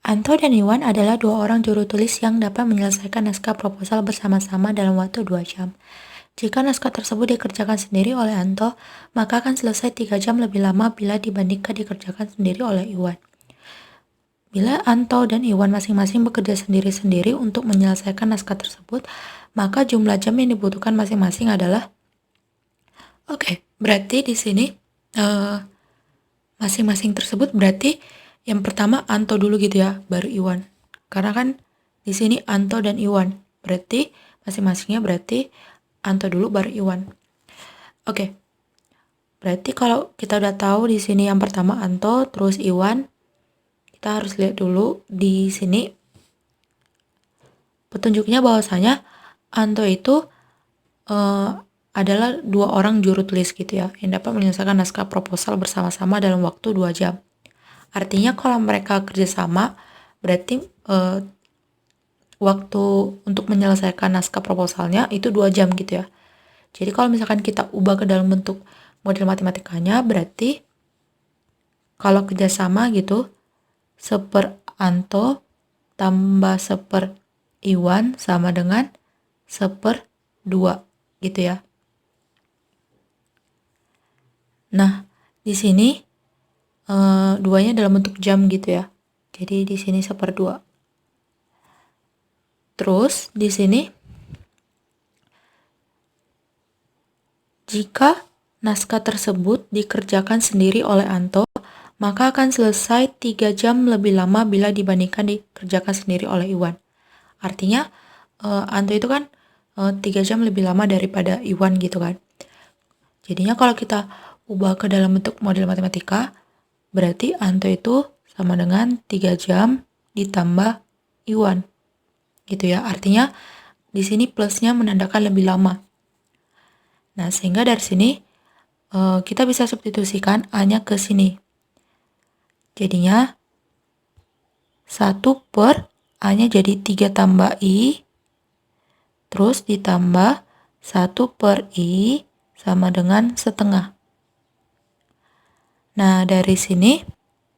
Anto dan Iwan adalah dua orang juru tulis yang dapat menyelesaikan naskah proposal bersama-sama dalam waktu 2 jam. Jika naskah tersebut dikerjakan sendiri oleh Anto, maka akan selesai 3 jam lebih lama bila dibandingkan dikerjakan sendiri oleh Iwan. Bila Anto dan Iwan masing-masing bekerja sendiri-sendiri untuk menyelesaikan naskah tersebut, maka jumlah jam yang dibutuhkan masing-masing adalah berarti di sini masing-masing tersebut berarti yang pertama Anto dulu gitu ya, baru Iwan. Karena kan di sini Anto dan Iwan, berarti masing-masingnya berarti Anto dulu baru Iwan. Berarti kalau kita udah tahu di sini yang pertama Anto, terus Iwan, kita harus lihat dulu di sini petunjuknya bahwasanya Anto itu adalah dua orang juru tulis gitu ya, yang dapat menyelesaikan naskah proposal bersama-sama dalam waktu 2 jam. Artinya kalau mereka kerjasama, berarti waktu untuk menyelesaikan naskah proposalnya itu 2 jam gitu ya. Jadi kalau misalkan kita ubah ke dalam bentuk model matematikanya, berarti kalau kerjasama gitu, seper Anto tambah seper Iwan sama dengan seper 2 gitu ya. Nah, di sini duanya dalam bentuk jam gitu ya. Jadi di sini seper 2. Terus di sini jika naskah tersebut dikerjakan sendiri oleh Anto, maka akan selesai 3 jam lebih lama bila dibandingkan dikerjakan sendiri oleh Iwan. Artinya Anto itu kan 3 jam lebih lama daripada Iwan gitu kan. Jadinya kalau kita ubah ke dalam bentuk model matematika, berarti Anto itu sama dengan 3 jam ditambah Iwan. Gitu ya. Artinya di sini plusnya menandakan lebih lama. Nah, sehingga dari sini kita bisa substitusikan A-nya ke sini. Jadinya 1 per A-nya jadi 3 tambah I, terus ditambah 1 per I sama dengan setengah. Nah, dari sini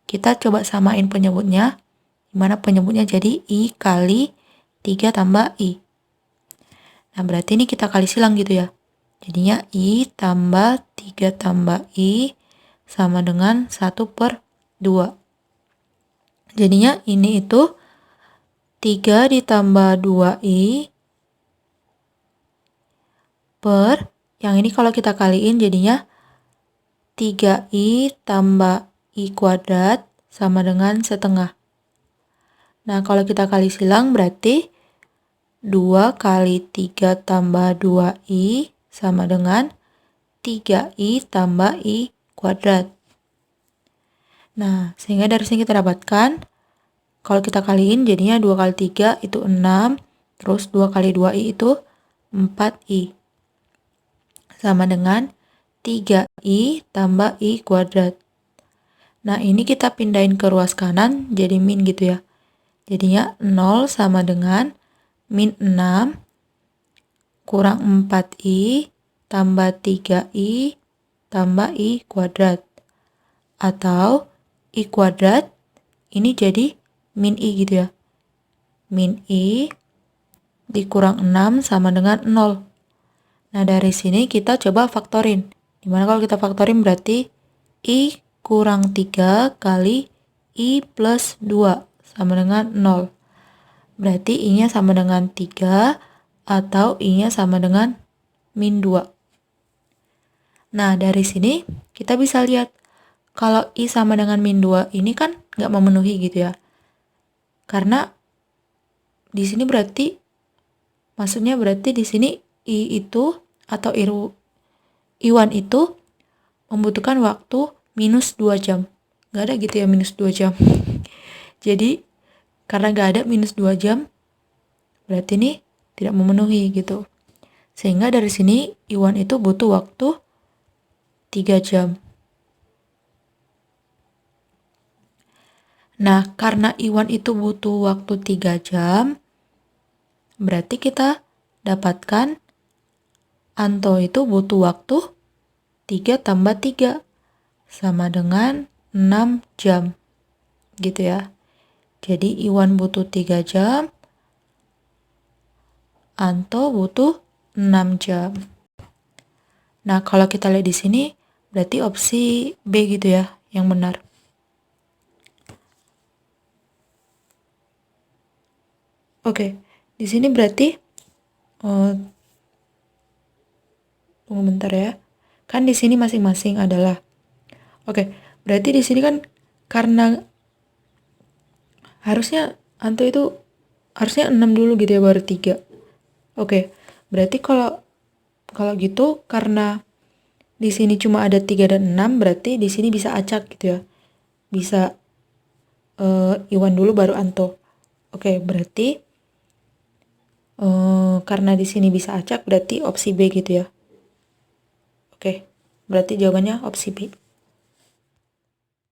kita coba samain penyebutnya, dimana penyebutnya jadi I kali 3 tambah I. Nah, berarti ini kita kali silang gitu ya. Jadinya I tambah 3 tambah I sama dengan 1 per 2. Jadinya ini itu 3 ditambah 2I per, yang ini kalau kita kaliin jadinya 3I tambah I kuadrat sama dengan setengah. Nah, kalau kita kali silang berarti 2 kali 3 tambah 2I sama dengan 3I tambah I kuadrat. Nah, sehingga dari sini kita dapatkan, kalau kita kaliin jadinya 2 kali 3 itu 6, terus 2 kali 2I itu 4I. Sama dengan 3I tambah I kuadrat. Nah, ini kita pindahin ke ruas kanan jadi min gitu ya. Jadinya 0 sama dengan min 6 kurang 4I tambah 3I tambah I kuadrat. Atau I kuadrat ini jadi min I gitu ya. Min I dikurang 6 sama dengan 0. Nah, dari sini kita coba faktorin. Dimana kalau kita faktorin berarti I kurang 3 kali I plus 2 sama dengan 0. Berarti I-nya sama dengan 3 atau I-nya sama dengan min 2. Nah, dari sini kita bisa lihat kalau I sama dengan min 2 ini kan nggak memenuhi gitu ya. Karena di sini berarti, maksudnya berarti di sini I itu atau Iwan itu membutuhkan waktu minus 2 jam. Nggak ada gitu ya minus 2 jam. Jadi karena nggak ada minus 2 jam, berarti ini tidak memenuhi gitu. Sehingga dari sini Iwan itu butuh waktu 3 jam. Nah, karena Iwan itu butuh waktu 3 jam, berarti kita dapatkan Anto itu butuh waktu 3 tambah 3 sama dengan 6 jam. Gitu ya. Jadi Iwan butuh 3 jam, Anto butuh 6 jam. Nah, kalau kita lihat di sini berarti opsi B gitu ya, yang benar. Oke, di sini berarti tunggu bentar ya. Kan di sini masing-masing adalah. Oke, berarti di sini kan karena harusnya Anto itu harusnya 6 dulu gitu ya, baru 3. Oke, berarti kalau gitu karena di sini cuma ada 3 dan 6, berarti di sini bisa acak gitu ya. Bisa Iwan dulu baru Anto. Oke, berarti karena di sini bisa acak berarti opsi B gitu ya. Oke, berarti jawabannya opsi B.